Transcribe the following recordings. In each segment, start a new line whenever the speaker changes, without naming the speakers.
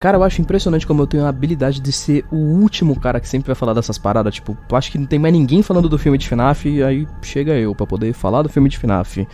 Cara, eu acho impressionante como eu tenho a habilidade de ser o último cara que sempre vai falar dessas paradas. Tipo, eu acho que não tem mais ninguém falando do filme de FNAF, e aí chega eu pra poder falar do filme de FNAF.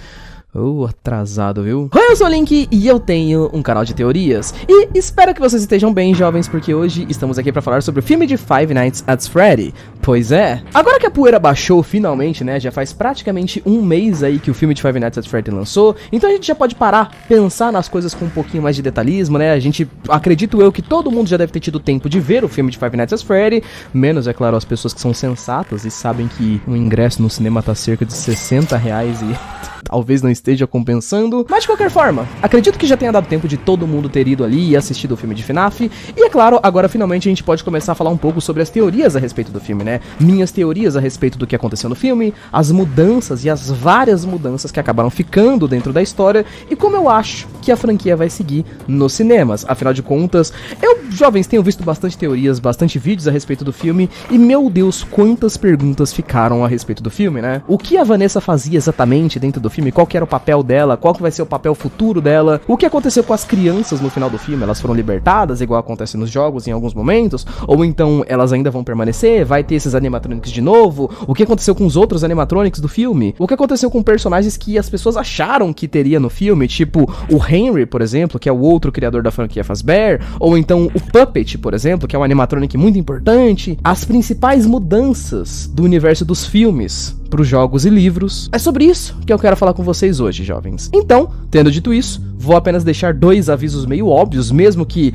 Atrasado, viu? Oi, eu sou o Link e eu tenho um canal de teorias. E espero que vocês estejam bem, jovens, porque hoje estamos aqui pra falar sobre o filme de Five Nights at Freddy. Pois é. Agora que a poeira baixou finalmente, né, já faz praticamente um mês aí que o filme de Five Nights at Freddy lançou, então a gente já pode parar, pensar nas coisas com um pouquinho mais de detalhismo, né? A gente, acredito eu, que todo mundo já deve ter tido tempo de ver o filme de Five Nights at Freddy, menos, é claro, as pessoas que são sensatas e sabem que o ingresso no cinema tá cerca de R$60 e... talvez não esteja compensando, mas de qualquer forma, acredito que já tenha dado tempo de todo mundo ter ido ali e assistido o filme de FNAF, e é claro, agora finalmente a gente pode começar a falar um pouco sobre as teorias a respeito do filme, né? Minhas teorias a respeito do que aconteceu no filme, as mudanças e as várias mudanças que acabaram ficando dentro da história, e como eu acho que a franquia vai seguir nos cinemas. Afinal de contas, eu, jovens, tenho visto bastante teorias, bastante vídeos a respeito do filme, e meu Deus, quantas perguntas ficaram a respeito do filme, né? O que a Vanessa fazia exatamente dentro do filme? Qual que era o papel dela? Qual que vai ser o papel futuro dela? O que aconteceu com as crianças no final do filme? Elas foram libertadas, igual acontece nos jogos em alguns momentos? Ou então elas ainda vão permanecer? Vai ter esses animatronics de novo? O que aconteceu com os outros animatronics do filme? O que aconteceu com personagens que as pessoas acharam que teria no filme? Tipo o Henry, por exemplo, que é o outro criador da franquia Fazbear, ou então o Puppet, por exemplo, que é um animatronic muito importante. As principais mudanças do universo dos filmes para os jogos e livros. É sobre isso que eu quero falar com vocês hoje, jovens. Então, tendo dito isso, vou apenas deixar dois avisos meio óbvios, mesmo que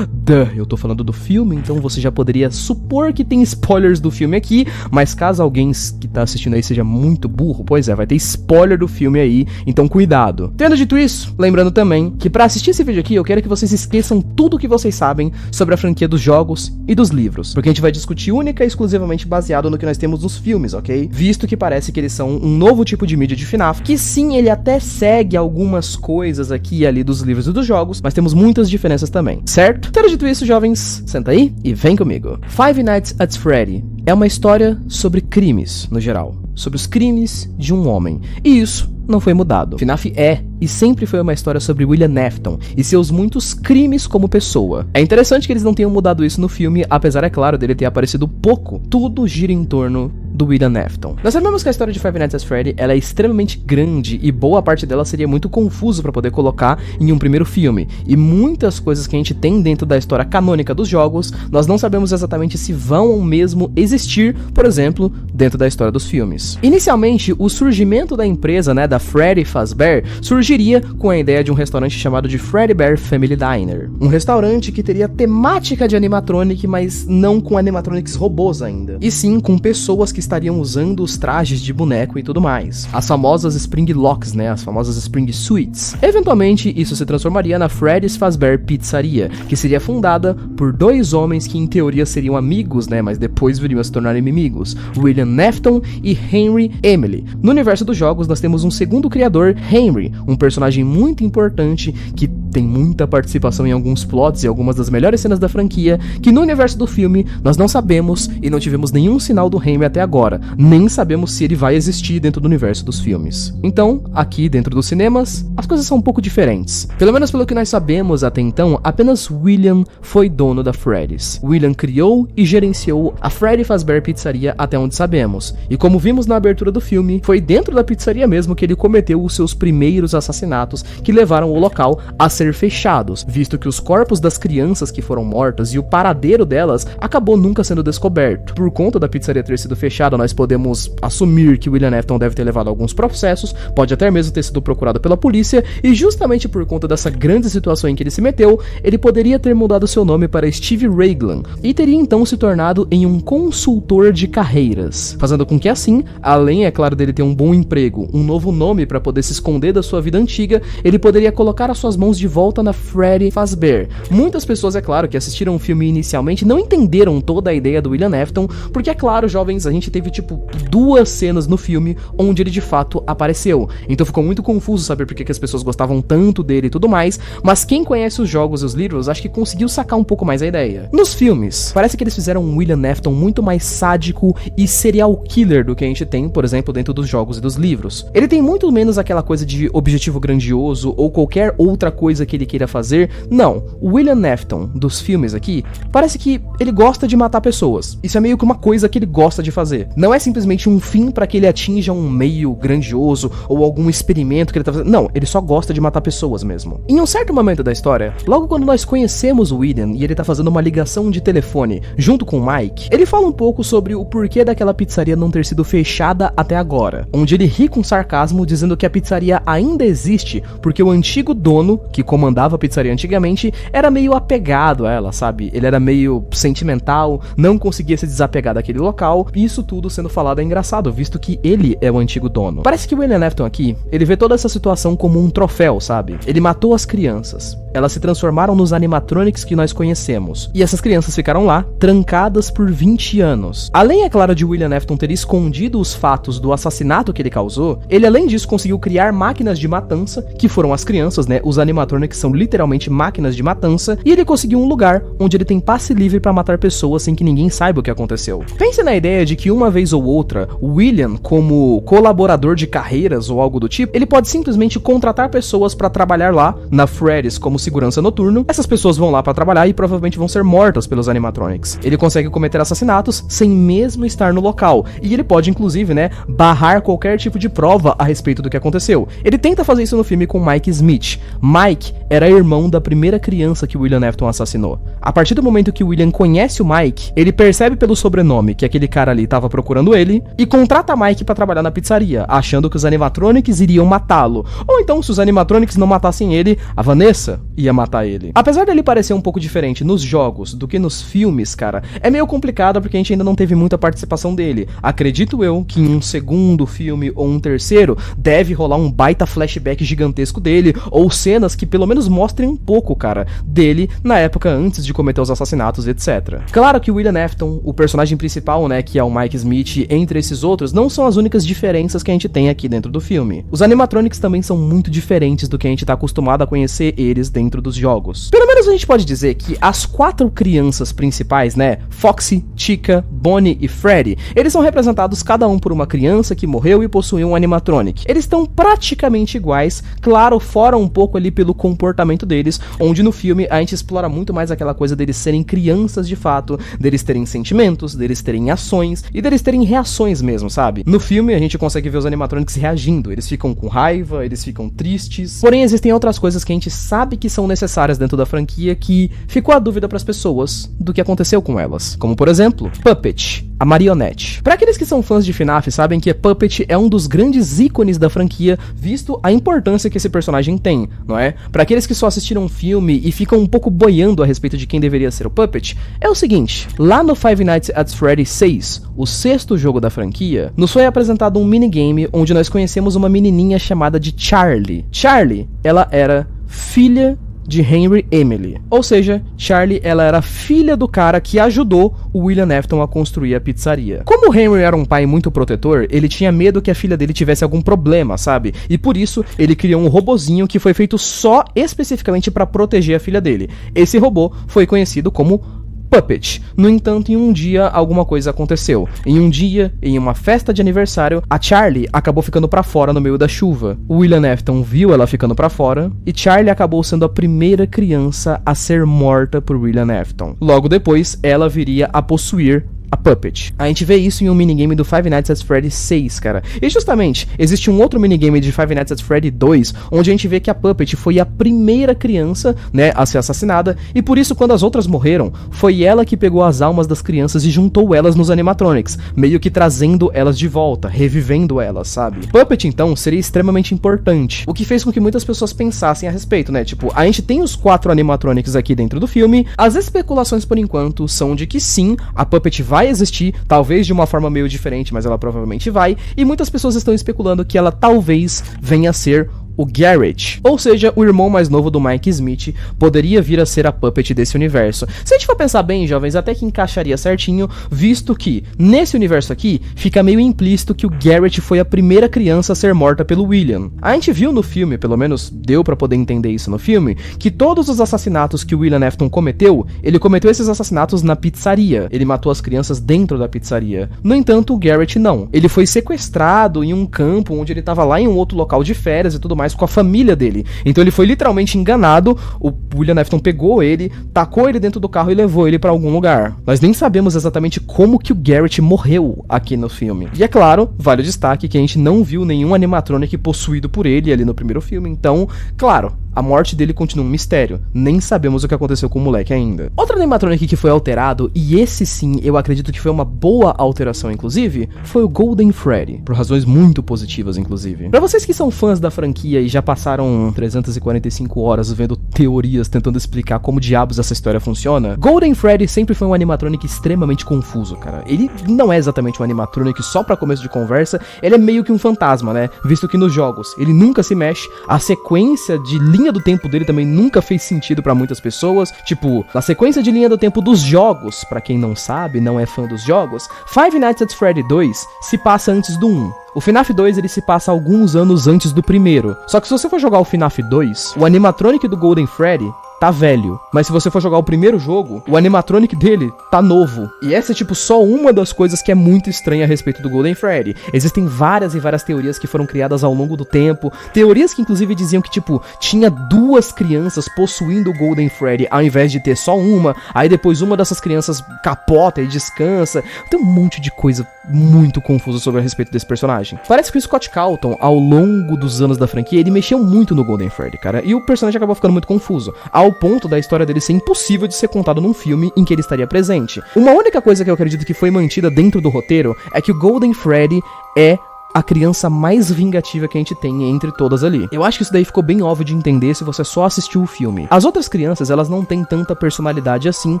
eu tô falando do filme, então você já poderia supor que tem spoilers do filme aqui, mas caso alguém que tá assistindo aí seja muito burro, pois é, vai ter spoiler do filme aí, então cuidado. Tendo dito isso, lembrando também que pra assistir esse vídeo aqui, eu quero que vocês esqueçam tudo que vocês sabem sobre a franquia dos jogos e dos livros, porque a gente vai discutir única e exclusivamente baseado no que nós temos nos filmes, ok? Visto que parece que eles são um novo tipo de mídia de FNAF, que sim, ele até segue algumas coisas aqui e ali dos livros e dos jogos, mas temos muitas diferenças também, certo? Tendo dito isso, jovens, senta aí e vem comigo. Five Nights at Freddy é uma história sobre crimes, no geral, sobre os crimes de um homem, e isso não foi mudado. FNAF é e sempre foi uma história sobre William Afton e seus muitos crimes como pessoa. É interessante que eles não tenham mudado isso no filme, apesar, é claro, dele ter aparecido pouco. Tudo gira em torno do William Afton. Nós sabemos que a história de Five Nights at Freddy ela é extremamente grande e boa parte dela seria muito confuso para poder colocar em um primeiro filme. E muitas coisas que a gente tem dentro da história canônica dos jogos, nós não sabemos exatamente se vão mesmo existir, por exemplo, dentro da história dos filmes. Inicialmente, o surgimento da empresa, né, da Freddy Fazbear, surgiria com a ideia de um restaurante chamado de Fredbear Family Diner. Um restaurante que teria temática de animatronic, mas não com animatronics robôs ainda. E sim com pessoas que estariam usando os trajes de boneco e tudo mais. As famosas Spring Locks, né? As famosas Spring Suites. Eventualmente, isso se transformaria na Freddy's Fazbear Pizzaria, que seria fundada por dois homens que em teoria seriam amigos, né? Mas depois viriam a se tornar inimigos. William Afton e Henry Emily. No universo dos jogos, nós temos um segundo criador, Henry, um personagem muito importante que tem muita participação em alguns plots e algumas das melhores cenas da franquia, que no universo do filme nós não sabemos e não tivemos nenhum sinal do Henry até agora, nem sabemos se ele vai existir dentro do universo dos filmes. Então, aqui dentro dos cinemas, as coisas são um pouco diferentes. Pelo menos pelo que nós sabemos até então, apenas William foi dono da Freddy's. William criou e gerenciou a Freddy Fazbear Pizzaria até onde sabemos, e como vimos na abertura do filme, foi dentro da pizzaria mesmo que ele cometeu os seus primeiros assassinatos que levaram o local a ser fechados, visto que os corpos das crianças que foram mortas e o paradeiro delas acabou nunca sendo descoberto. Por conta da pizzaria ter sido fechada, nós podemos assumir que William Afton deve ter levado alguns processos, pode até mesmo ter sido procurado pela polícia, e justamente por conta dessa grande situação em que ele se meteu, ele poderia ter mudado seu nome para Steve Raglan, e teria então se tornado em um consultor de carreiras, fazendo com que assim, além, é claro, dele ter um bom emprego, um novo nome para poder se esconder da sua vida antiga, ele poderia colocar as suas mãos de volta na Freddy Fazbear. Muitas pessoas, é claro, que assistiram o filme inicialmente não entenderam toda a ideia do William Afton, porque é claro, jovens, a gente teve tipo duas cenas no filme onde ele de fato apareceu, então ficou muito confuso saber porque que as pessoas gostavam tanto dele e tudo mais, mas quem conhece os jogos e os livros, acho que conseguiu sacar um pouco mais a ideia. Nos filmes, parece que eles fizeram um William Afton muito mais sádico e serial killer do que a gente tem, por exemplo, dentro dos jogos e dos livros. Ele tem muito menos aquela coisa de objetivo grandioso ou qualquer outra coisa que ele queira fazer. Não, o William Afton dos filmes aqui, parece que ele gosta de matar pessoas. Isso é meio que uma coisa que ele gosta de fazer. Não é simplesmente um fim pra que ele atinja um meio grandioso ou algum experimento que ele tá fazendo. Não, ele só gosta de matar pessoas mesmo. Em um certo momento da história, logo quando nós conhecemos o William e ele tá fazendo uma ligação de telefone junto com o Mike, ele fala um pouco sobre o porquê daquela pizzaria não ter sido fechada até agora, onde ele ri com sarcasmo dizendo que a pizzaria ainda existe porque o antigo dono, que comandava a pizzaria antigamente, era meio apegado a ela, sabe? Ele era meio sentimental, não conseguia se desapegar daquele local, e isso tudo sendo falado é engraçado, visto que ele é o antigo dono. Parece que o William Afton aqui, ele vê toda essa situação como um troféu, sabe? Ele matou as crianças. Elas se transformaram nos animatronics que nós conhecemos. E essas crianças ficaram lá, trancadas por 20 anos. Além, é claro, de William Afton ter escondido os fatos do assassinato que ele causou, ele além disso conseguiu criar máquinas de matança, que foram as crianças, né? Os animatronics são literalmente máquinas de matança, e ele conseguiu um lugar onde ele tem passe livre pra matar pessoas sem que ninguém saiba o que aconteceu. Pense na ideia de que uma vez ou outra, o William, como colaborador de carreiras ou algo do tipo, ele pode simplesmente contratar pessoas pra trabalhar lá, na Freddy's, como segurança noturno. Essas pessoas vão lá pra trabalhar e provavelmente vão ser mortas pelos animatronics. Ele consegue cometer assassinatos sem mesmo estar no local, e ele pode inclusive, né, barrar qualquer tipo de prova a respeito do que aconteceu. Ele tenta fazer isso no filme com Mike Smith. Mike era irmão da primeira criança que William Afton assassinou. A partir do momento que o William conhece o Mike, ele percebe pelo sobrenome que aquele cara ali tava procurando ele e contrata Mike pra trabalhar na pizzaria, achando que os animatronics iriam matá-lo. Ou então, se os animatronics não matassem ele, a Vanessa ia matar ele. Apesar dele parecer um pouco diferente nos jogos do que nos filmes, cara, é meio complicado porque a gente ainda não teve muita participação dele. Acredito eu que em um segundo filme ou um terceiro deve rolar um baita flashback gigantesco dele, ou cenas que pelo menos mostrem um pouco, cara, dele na época antes de cometer os assassinatos, etc. Claro que o William Afton, o personagem principal, né, que é o Mike Smith, entre esses outros, não são as únicas diferenças que a gente tem aqui dentro do filme. Os animatronics também são muito diferentes do que a gente tá acostumado a conhecer eles dentro dos jogos. Pelo menos a gente pode dizer que as 4 crianças principais, né, Foxy, Chica, Bonnie e Freddy, eles são representados cada um por uma criança que morreu e possuía um animatronic. Eles estão praticamente iguais, claro, fora um pouco ali pelo comportamento deles, onde no filme a gente explora muito mais aquela coisa deles serem crianças de fato, deles terem sentimentos, deles terem ações e deles terem reações mesmo, sabe? No filme a gente consegue ver os animatronics reagindo, eles ficam com raiva, eles ficam tristes, porém existem outras coisas que a gente sabe que são necessárias dentro da franquia que ficou a dúvida pras pessoas do que aconteceu com elas, como por exemplo, Puppet, a marionete. Para aqueles que são fãs de FNAF sabem que Puppet é um dos grandes ícones da franquia, visto a importância que esse personagem tem, não é? Para aqueles que só assistiram o filme e ficam um pouco boiando a respeito de quem deveria ser o Puppet, é o seguinte, lá no Five Nights at Freddy's 6, o 6º jogo da franquia, nos foi apresentado um minigame onde nós conhecemos uma menininha chamada de Charlie. Charlie, ela era filha de Henry Emily. Ou seja, Charlie, ela era filha do cara que ajudou o William Afton a construir a pizzaria. Como o Henry era um pai muito protetor, ele tinha medo que a filha dele tivesse algum problema, sabe? E por isso, ele criou um robozinho que foi feito só especificamente para proteger a filha dele. Esse robô foi conhecido como Puppet. No entanto, em um dia, alguma coisa aconteceu. Em um dia, em uma festa de aniversário, a Charlie acabou ficando pra fora no meio da chuva. O William Afton viu ela ficando pra fora, e Charlie acabou sendo a primeira criança a ser morta por William Afton. Logo depois, ela viria a possuir a Puppet. A gente vê isso em um minigame do Five Nights at Freddy's 6, cara. E justamente, existe um outro minigame de Five Nights at Freddy's 2, onde a gente vê que a Puppet foi a primeira criança, né, a ser assassinada, e por isso, quando as outras morreram, foi ela que pegou as almas das crianças e juntou elas nos animatronics, meio que trazendo elas de volta, revivendo elas, sabe? Puppet, então, seria extremamente importante, o que fez com que muitas pessoas pensassem a respeito, né? Tipo, a gente tem os 4 animatronics aqui dentro do filme, as especulações por enquanto são de que sim, a Puppet vai existir, talvez de uma forma meio diferente, mas ela provavelmente vai, e muitas pessoas estão especulando que ela talvez venha a ser o Garrett, ou seja, o irmão mais novo do Mike Smith, poderia vir a ser a Puppet desse universo. Se a gente for pensar bem, jovens, até que encaixaria certinho, visto que, nesse universo aqui, fica meio implícito que o Garrett foi a primeira criança a ser morta pelo William. A gente viu no filme, pelo menos deu pra poder entender isso no filme, que todos os assassinatos que o William Afton cometeu, ele cometeu esses assassinatos na pizzaria. Ele matou as crianças dentro da pizzaria. No entanto, o Garrett não. Ele foi sequestrado em um campo onde ele tava lá em um outro local de férias e tudo mais com a família dele. Então ele foi literalmente enganado, o William Afton pegou ele, tacou ele dentro do carro e levou ele pra algum lugar. Nós nem sabemos exatamente como que o Garrett morreu aqui no filme. E é claro, vale o destaque que a gente não viu nenhum animatronic possuído por ele ali no primeiro filme, então, claro, a morte dele continua um mistério. Nem sabemos o que aconteceu com o moleque ainda. Outro animatronic que foi alterado, e esse sim eu acredito que foi uma boa alteração inclusive, foi o Golden Freddy. Por razões muito positivas inclusive. Pra vocês que são fãs da franquia e já passaram 345 horas vendo teorias tentando explicar como diabos essa história funciona, Golden Freddy sempre foi um animatronic extremamente confuso, cara. Ele não é exatamente um animatronic só pra começo de conversa, ele é meio que um fantasma, né? Visto que nos jogos ele nunca se mexe, a sequência de linha do tempo dele também nunca fez sentido pra muitas pessoas. Tipo, na sequência de linha do tempo dos jogos, pra quem não sabe, não é fã dos jogos, Five Nights at Freddy 2 se passa antes do 1. O FNAF 2 ele se passa alguns anos antes do primeiro. Só que se você for jogar o FNAF 2, o animatronic do Golden Freddy tá velho. Mas se você for jogar o primeiro jogo, o animatronic dele tá novo. E essa é tipo só uma das coisas que é muito estranha a respeito do Golden Freddy. Existem várias e várias teorias que foram criadas ao longo do tempo. Teorias que inclusive diziam que tipo, tinha duas crianças possuindo o Golden Freddy ao invés de ter só uma. Aí depois uma dessas crianças capota e descansa. Tem um monte de coisa muito confusa sobre a respeito desse personagem. Parece que o Scott Calton, ao longo dos anos da franquia, ele mexeu muito no Golden Freddy, cara. E o personagem acabou ficando muito confuso. Ao ponto da história dele ser impossível de ser contado num filme em que ele estaria presente. Uma única coisa que eu acredito que foi mantida dentro do roteiro é que o Golden Freddy é a criança mais vingativa que a gente tem entre todas ali. Eu acho que isso daí ficou bem óbvio de entender se você só assistiu o filme. As outras crianças, elas não têm tanta personalidade assim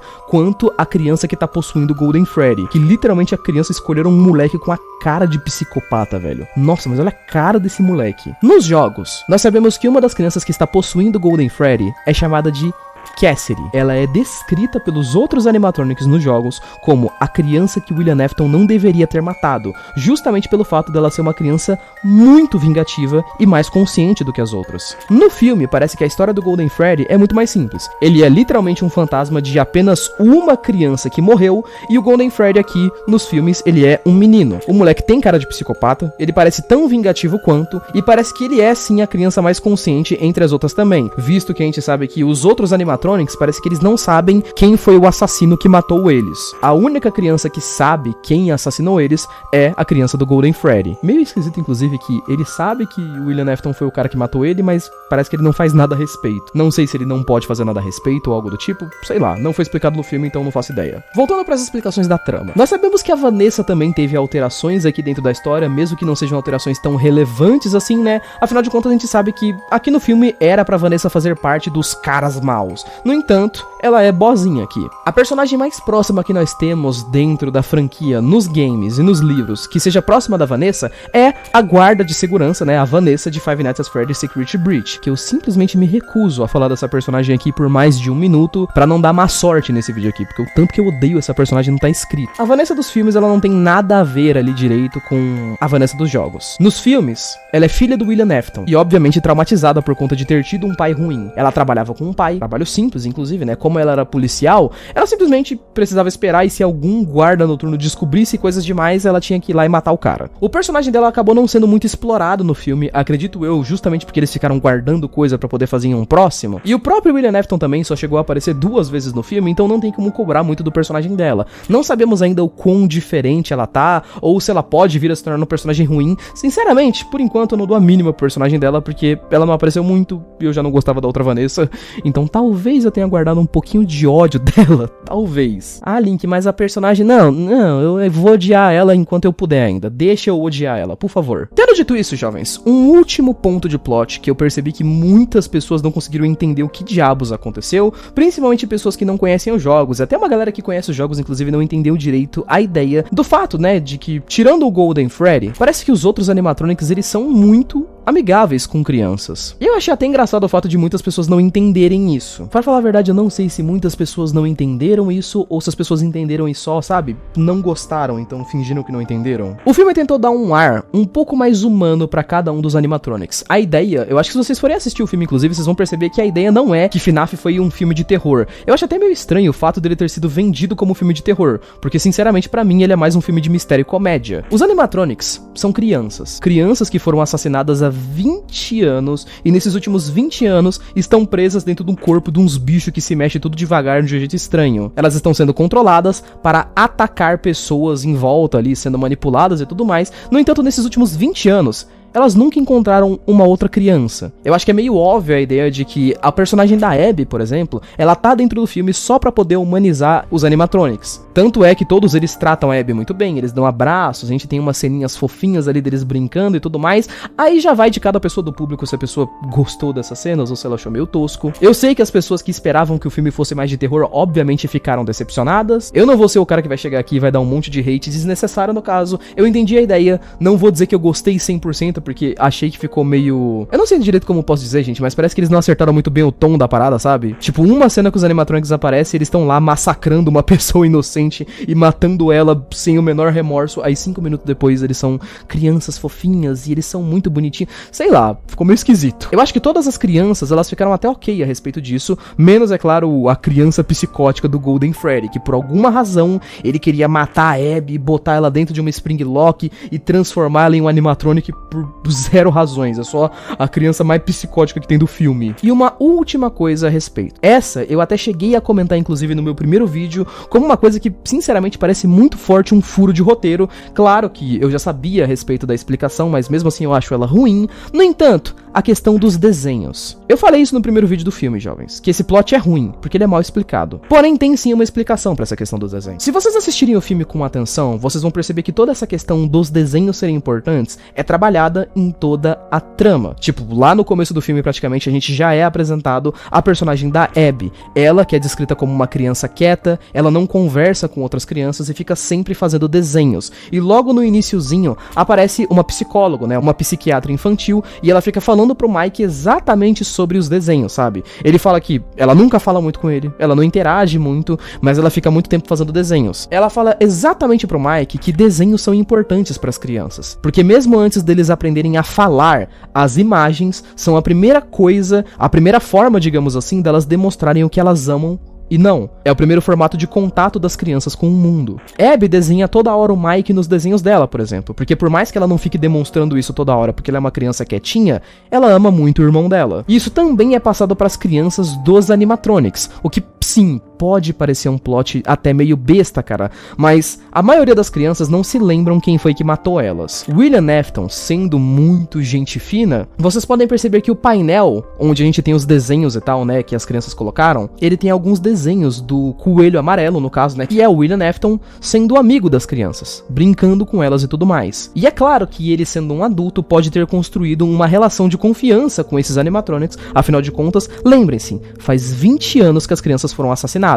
quanto a criança que tá possuindo o Golden Freddy, que literalmente a criança escolheram um moleque com a cara de psicopata, velho. Nossa, mas olha a cara desse moleque. Nos jogos, nós sabemos que uma das crianças que está possuindo o Golden Freddy é chamada de Cassidy. Ela é descrita pelos outros animatronics nos jogos como a criança que William Afton não deveria ter matado, justamente pelo fato dela ser uma criança muito vingativa e mais consciente do que as outras. No filme, parece que a história do Golden Freddy é muito mais simples. Ele é literalmente um fantasma de apenas uma criança que morreu, e o Golden Freddy aqui, nos filmes, ele é um menino. O moleque tem cara de psicopata, ele parece tão vingativo quanto, e parece que ele é sim a criança mais consciente entre as outras também, visto que a gente sabe que os outros animatronics parece que eles não sabem quem foi o assassino que matou eles. A única criança que sabe quem assassinou eles é a criança do Golden Freddy. Meio esquisito, inclusive, que ele sabe que o William Afton foi o cara que matou ele, mas parece que ele não faz nada a respeito. Não sei se ele não pode fazer nada a respeito ou algo do tipo, sei lá, não foi explicado no filme, então não faço ideia. Voltando para as explicações da trama. Nós sabemos que a Vanessa também teve alterações aqui dentro da história, mesmo que não sejam alterações tão relevantes assim, né? Afinal de contas, a gente sabe que aqui no filme era pra Vanessa fazer parte dos caras maus. No entanto, ela é boazinha aqui. A personagem mais próxima que nós temos dentro da franquia, nos games e nos livros, que seja próxima da Vanessa, é a guarda de segurança, né? A Vanessa de Five Nights at Freddy's Security Breach, que eu simplesmente me recuso a falar dessa personagem aqui por mais de 1 minuto, pra não dar má sorte nesse vídeo aqui, porque o tanto que eu odeio essa personagem não tá escrito. A Vanessa dos filmes, ela não tem nada a ver ali direito com a Vanessa dos jogos. Nos filmes, ela é filha do William Afton, e obviamente traumatizada por conta de ter tido um pai ruim. Ela trabalhava com um pai, trabalho simples, inclusive, né? Como ela era policial, ela simplesmente precisava esperar, e se algum guarda noturno descobrisse coisas demais, ela tinha que ir lá e matar o cara. O personagem dela acabou não sendo muito explorado no filme, acredito eu, justamente porque eles ficaram guardando coisa pra poder fazer em um próximo. E o próprio William Afton também só chegou a aparecer 2 vezes no filme, então não tem como cobrar muito do personagem dela. Não sabemos ainda o quão diferente ela tá, ou se ela pode vir a se tornar um personagem ruim. Sinceramente, por enquanto eu não dou a mínima pro personagem dela, porque ela não apareceu muito, e eu já não gostava da outra Vanessa, então talvez eu tenha guardado um pouquinho de ódio dela, Talvez. Ah, Link, mas a personagem... Não, eu vou odiar ela enquanto eu puder ainda. Deixa eu odiar ela, por favor. Tendo dito isso, jovens, um último ponto de plot que eu percebi que muitas pessoas não conseguiram entender o que diabos aconteceu, principalmente pessoas que não conhecem os jogos. Até uma galera que conhece os jogos, inclusive, não entendeu direito a ideia do fato, né, de que, tirando o Golden Freddy, parece que os outros animatronics, eles são muito amigáveis com crianças. E eu achei até engraçado o fato de muitas pessoas não entenderem isso. Para falar a verdade, eu não sei se muitas pessoas não entenderam isso, ou se as pessoas entenderam e só, sabe, não gostaram, então fingiram que não entenderam. O filme tentou dar um ar um pouco mais humano pra cada um dos animatronics. A ideia, eu acho que se vocês forem assistir o filme, inclusive, vocês vão perceber que a ideia não é que FNAF foi um filme de terror. Eu acho até meio estranho o fato dele ter sido vendido como um filme de terror, porque sinceramente pra mim ele é mais um filme de mistério e comédia. Os animatronics são crianças que foram assassinadas há 20 anos, e nesses últimos 20 anos estão presas dentro de um corpo de uns bichos que se mexe tudo devagar de um jeito estranho. Elas estão sendo controladas para atacar pessoas em volta ali, sendo manipuladas e tudo mais. No entanto, nesses últimos 20 anos, elas nunca encontraram uma outra criança. Eu acho que é meio óbvio a ideia de que a personagem da Abby, por exemplo, ela tá dentro do filme só pra poder humanizar os animatronics. Tanto é que todos eles tratam a Abby muito bem, eles dão abraços, a gente tem umas ceninhas fofinhas ali deles brincando e tudo mais. Aí já vai de cada pessoa do público se a pessoa gostou dessas cenas ou se ela achou meio tosco. Eu sei que as pessoas que esperavam que o filme fosse mais de terror, obviamente ficaram decepcionadas. Eu não vou ser o cara que vai chegar aqui e vai dar um monte de hate desnecessário no caso. Eu entendi a ideia, não vou dizer que eu gostei 100%, porque achei que ficou meio... Eu não sei direito como posso dizer, gente, mas parece que eles não acertaram muito bem o tom da parada, sabe? Tipo, uma cena que os animatronics aparecem, eles estão lá massacrando uma pessoa inocente e matando ela sem o menor remorso. Aí 5 minutos depois eles são crianças fofinhas e eles são muito bonitinhos. Sei lá, ficou meio esquisito. Eu acho que todas as crianças, elas ficaram até ok a respeito disso, menos, é claro, a criança psicótica do Golden Freddy, que por alguma razão ele queria matar a Abby, botar ela dentro de uma Spring Lock e transformar ela em um animatronic por zero razões. É só a criança mais psicótica que tem do filme. E uma última coisa a respeito. Essa eu até cheguei a comentar, inclusive, no meu primeiro vídeo, como uma coisa que, sinceramente, parece muito forte um furo de roteiro. Claro que eu já sabia a respeito da explicação, mas mesmo assim eu acho ela ruim. No entanto, a questão dos desenhos. Eu falei isso no primeiro vídeo do filme, jovens, que esse plot é ruim, porque ele é mal explicado. Porém, tem sim uma explicação pra essa questão dos desenhos. Se vocês assistirem o filme com atenção, vocês vão perceber que toda essa questão dos desenhos serem importantes é trabalhada em toda a trama. Tipo, lá no começo do filme, praticamente, a gente já é apresentado a personagem da Abby. Ela, que é descrita como uma criança quieta, ela não conversa com outras crianças e fica sempre fazendo desenhos. E logo no iniciozinho, aparece uma psicóloga, né, uma psiquiatra infantil, e ela fica falando pro Mike exatamente sobre os desenhos, sabe? Ele fala que ela nunca fala muito com ele, ela não interage muito, mas ela fica muito tempo fazendo desenhos. Ela fala exatamente pro Mike que desenhos são importantes para as crianças, porque mesmo antes deles aprenderem a falar, as imagens são a primeira coisa, a primeira forma, digamos assim, delas demonstrarem o que elas amam. E não, é o primeiro formato de contato das crianças com o mundo. Abby desenha toda hora o Mike nos desenhos dela, por exemplo, porque por mais que ela não fique demonstrando isso toda hora porque ela é uma criança quietinha, ela ama muito o irmão dela. E isso também é passado para as crianças dos animatronics, o que, sim, pode parecer um plot até meio besta, cara, mas a maioria das crianças não se lembram quem foi que matou elas. William Afton, sendo muito gente fina, vocês podem perceber que o painel, onde a gente tem os desenhos e tal, né, que as crianças colocaram, ele tem alguns desenhos do coelho amarelo, no caso, né, que é o William Afton sendo amigo das crianças, brincando com elas e tudo mais. E é claro que ele, sendo um adulto, pode ter construído uma relação de confiança com esses animatronics, afinal de contas, lembrem-se, faz 20 anos que as crianças foram assassinadas.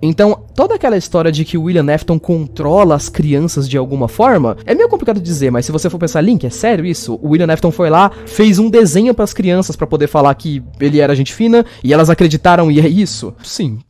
Então, toda aquela história de que o William Afton controla as crianças de alguma forma, é meio complicado de dizer, mas se você for pensar, Link, é sério isso? O William Afton foi lá, fez um desenho para as crianças para poder falar que ele era gente fina, e elas acreditaram e é isso? Sim.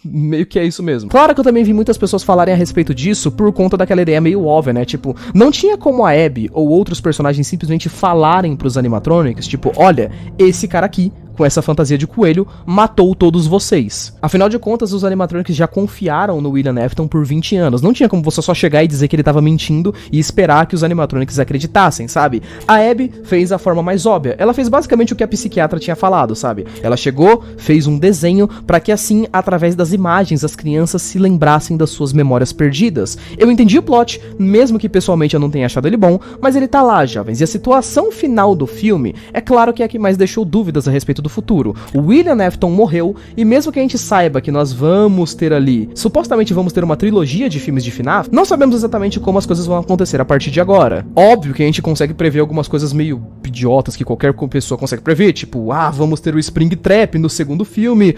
Meio que é isso mesmo. Claro que eu também vi muitas pessoas falarem a respeito disso por conta daquela ideia meio óbvia, né? Tipo, não tinha como a Abby ou outros personagens simplesmente falarem pros animatronics, tipo, olha, esse cara aqui, com essa fantasia de coelho, matou todos vocês. Afinal de contas, os animatronics já confiaram no William Afton por 20 anos. Não tinha como você só chegar e dizer que ele tava mentindo e esperar que os animatronics acreditassem, sabe? A Abby fez a forma mais óbvia. Ela fez basicamente o que a psiquiatra tinha falado, sabe? Ela chegou, fez um desenho pra que assim, através das imagens, as crianças se lembrassem das suas memórias perdidas. Eu entendi o plot, mesmo que pessoalmente eu não tenha achado ele bom, mas ele tá lá, jovens. E a situação final do filme, é claro que é a que mais deixou dúvidas a respeito do futuro. O William Afton morreu, e mesmo que a gente saiba que nós vamos ter ali, supostamente vamos ter uma trilogia de filmes de FNAF, não sabemos exatamente como as coisas vão acontecer a partir de agora. Óbvio que a gente consegue prever algumas coisas meio idiotas que qualquer pessoa consegue prever, tipo, vamos ter o Springtrap no segundo filme.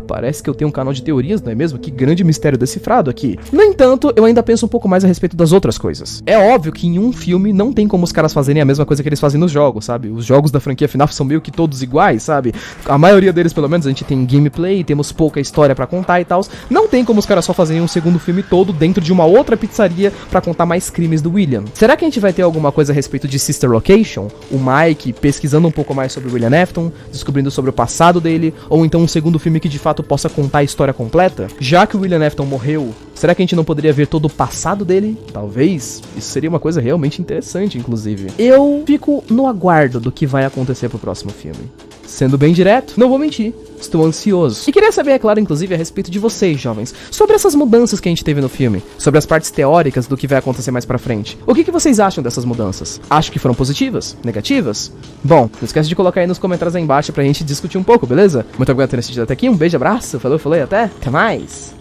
Parece que eu tenho um canal de teorias, não é mesmo? Que grande mistério decifrado aqui. No entanto, eu ainda penso um pouco mais a respeito das outras coisas. É óbvio que em um filme não tem como os caras fazerem a mesma coisa que eles fazem nos jogos, sabe? Os jogos da franquia FNAF são meio que todos iguais, sabe? A maioria deles, pelo menos, a gente tem gameplay, temos pouca história pra contar e tal. Não tem como os caras só fazerem um segundo filme todo dentro de uma outra pizzaria pra contar mais crimes do William. Será que a gente vai ter alguma coisa a respeito de Sister Location? O Mike pesquisando um pouco mais sobre o William Afton, descobrindo sobre o passado dele, ou então um segundo filme que de fato possa contar a história completa? Já que o William Afton morreu, será que a gente não poderia ver todo o passado dele? Talvez. Isso seria uma coisa realmente interessante, inclusive. Eu fico no aguardo do que vai acontecer pro próximo filme. Sendo bem direto, não vou mentir, estou ansioso. E queria saber, é claro, inclusive, a respeito de vocês, jovens, sobre essas mudanças que a gente teve no filme, sobre as partes teóricas do que vai acontecer mais pra frente. O que vocês acham dessas mudanças? Acho que foram positivas? Negativas? Bom, não esquece de colocar aí nos comentários aí embaixo pra gente discutir um pouco, beleza? Muito obrigado por ter assistido até aqui, um beijo, abraço, falou e até mais!